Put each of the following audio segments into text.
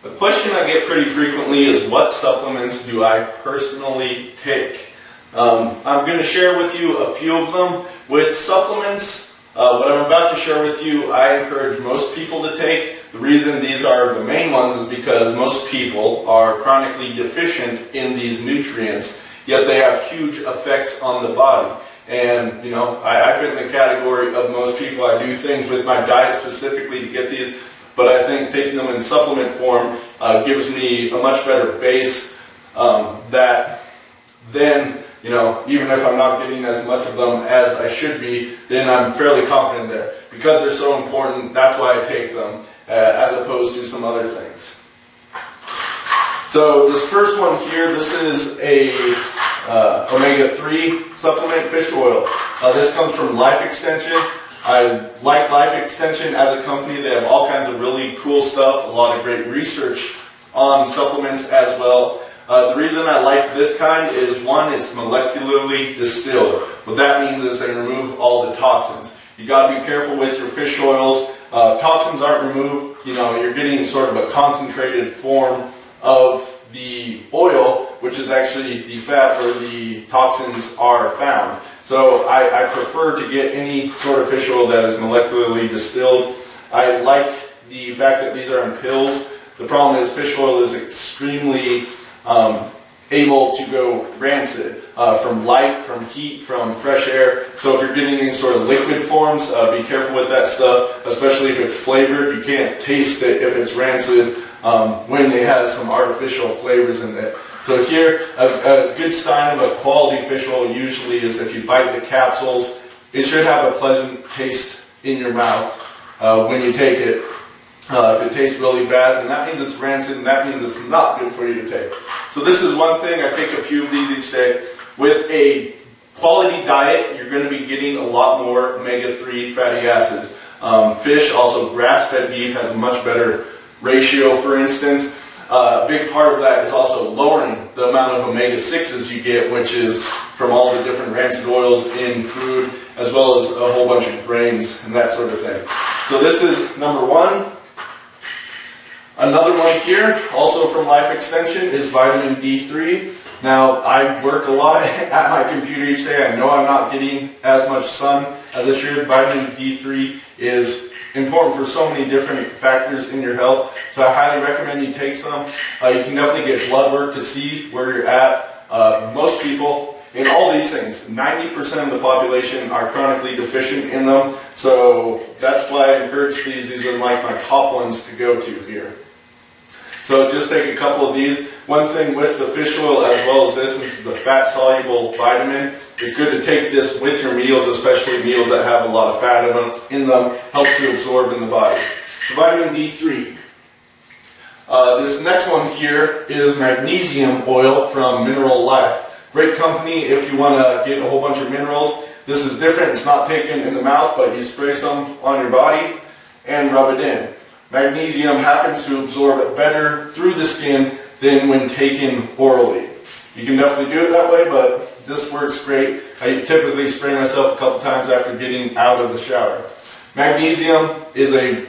A question I get pretty frequently is, what supplements do I personally take? I'm going to share with you a few of them. With supplements, what I'm about to share with you, I encourage most people to take. The reason these are the main ones is because most people are chronically deficient in these nutrients, yet they have huge effects on the body. And, you know, I fit in the category of most people. I do things with my diet specifically to get these, but I think taking them in supplement form gives me a much better base that then, you know, even if I'm not getting as much of them as I should be, then I'm fairly confident there. Because they're so important, that's why I take them, as opposed to some other things. So this first one here, this is a omega-3 supplement, fish oil. This comes from Life Extension. I like Life Extension as a company. They have all kinds of really cool stuff, a lot of great research on supplements as well. The reason I like this kind is, one, it's molecularly distilled. What that means is they remove all the toxins. You got to be careful with your fish oils. If toxins aren't removed, you know, you're getting sort of a concentrated form of the oil, which is actually the fat where the toxins are found. So I prefer to get any sort of fish oil that is molecularly distilled. I like the fact that these are in pills. The problem is fish oil is extremely able to go rancid from light, from heat, from fresh air. So if you're getting any sort of liquid forms, be careful with that stuff, especially if it's flavored. You can't taste it if it's rancid when it has some artificial flavors in it. So here, a good sign of a quality fish oil usually is if you bite the capsules, it should have a pleasant taste in your mouth when you take it. If it tastes really bad, then that means it's rancid, and that means it's not good for you to take. So this is one thing. I take a few of these each day. With a quality diet, you're going to be getting a lot more omega-3 fatty acids. Fish, also grass-fed beef, has a much better ratio, for instance. A big part of that is also lowering the amount of omega-6s you get, which is from all the different rancid oils in food, as well as a whole bunch of grains and that sort of thing. So this is number one. Another one here, also from Life Extension, is vitamin D3. Now, I work a lot at my computer each day. I know I'm not getting as much sun as I should. Vitamin D3 is important for so many different factors in your health, so I highly recommend you take some. You can definitely get blood work to see where you're at. Most people, in all these things, 90% of the population are chronically deficient in them, so that's why I encourage these. These are like my top ones to go to here. So just take a couple of these. One thing with the fish oil as well as this is a fat-soluble vitamin. It's good to take this with your meals, especially meals that have a lot of fat in them. Helps to absorb in the body. So vitamin D3. This next one here is magnesium oil from Mineral Life. Great company if you want to get a whole bunch of minerals. This is different. It's not taken in the mouth, but you spray some on your body and rub it in. Magnesium happens to absorb it better through the skin than when taken orally. You can definitely do it that way, but this works great. I typically spray myself a couple times after getting out of the shower. Magnesium is a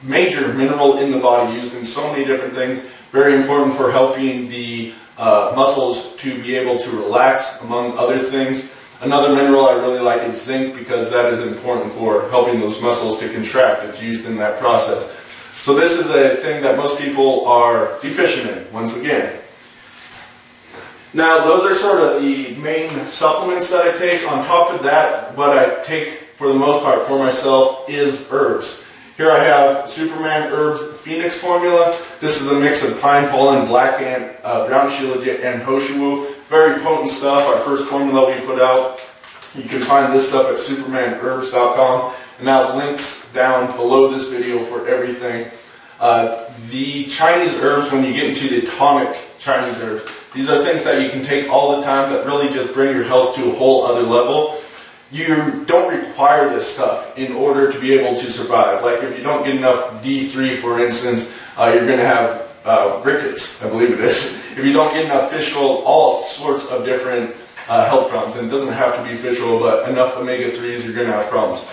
major mineral in the body, used in so many different things. Very important for helping the muscles to be able to relax, among other things. Another mineral I really like is zinc, because that is important for helping those muscles to contract. It's used in that process. So this is a thing that most people are deficient in, once again. Now, those are sort of the main supplements that I take. On top of that, what I take for the most part for myself is herbs. Here I have Superman Herbs Phoenix Formula. This is a mix of pine pollen, black ant, brown shilajit, and hoshiwu. Very potent stuff. Our first formula we put out. You can find this stuff at supermanherbs.com. And I have links down below this video for everything. The Chinese herbs, when you get into the tonic Chinese herbs, these are things that you can take all the time that really just bring your health to a whole other level. You don't require this stuff in order to be able to survive. Like if you don't get enough D3, for instance, you're going to have rickets, I believe it is. If you don't get enough fish oil, all sorts of different health problems. And it doesn't have to be fish oil, but enough omega-3s, you're going to have problems.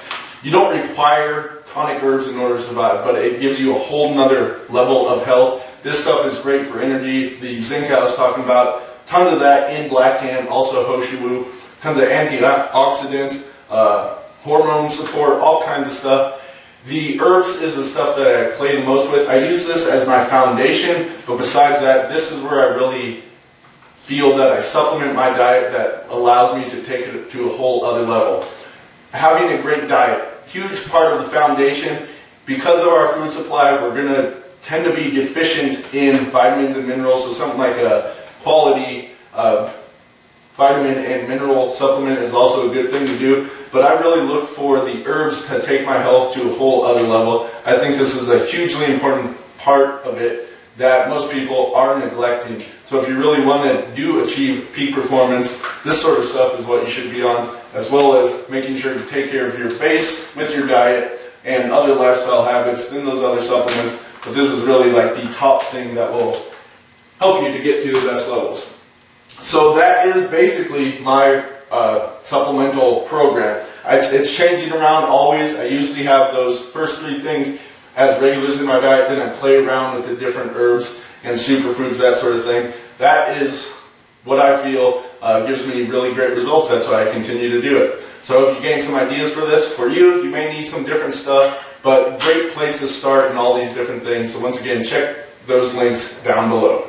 You don't require tonic herbs in order to survive, but it gives you a whole nother level of health This stuff is great for energy. The zinc I was talking about, tons of that in black can, also Hoshiwu, tons of antioxidants, hormone support, all kinds of stuff. The herbs is the stuff that I play the most with. I use this as my foundation, but besides that, this is where I really feel that I supplement my diet that allows me to take it to a whole other level. Having a great diet, huge part of the foundation. Because of our food supply, we're going to tend to be deficient in vitamins and minerals, so something like a quality vitamin and mineral supplement is also a good thing to do. But I really look for the herbs to take my health to a whole other level. I think this is a hugely important part of it that most people are neglecting. So if you really want to achieve peak performance, this sort of stuff is what you should be on, as well as making sure to take care of your base with your diet and other lifestyle habits, then those other supplements. But this is really like the top thing that will help you to get to the best levels. So that is basically my supplemental program. It's changing around always. I usually have those first three things as regulars in my diet, then I play around with the different herbs and superfoods, that sort of thing. That is what I feel gives me really great results. That's why I continue to do it. So I hope you gain some ideas for this. For you, you may need some different stuff, but great place to start in all these different things. So once again, check those links down below.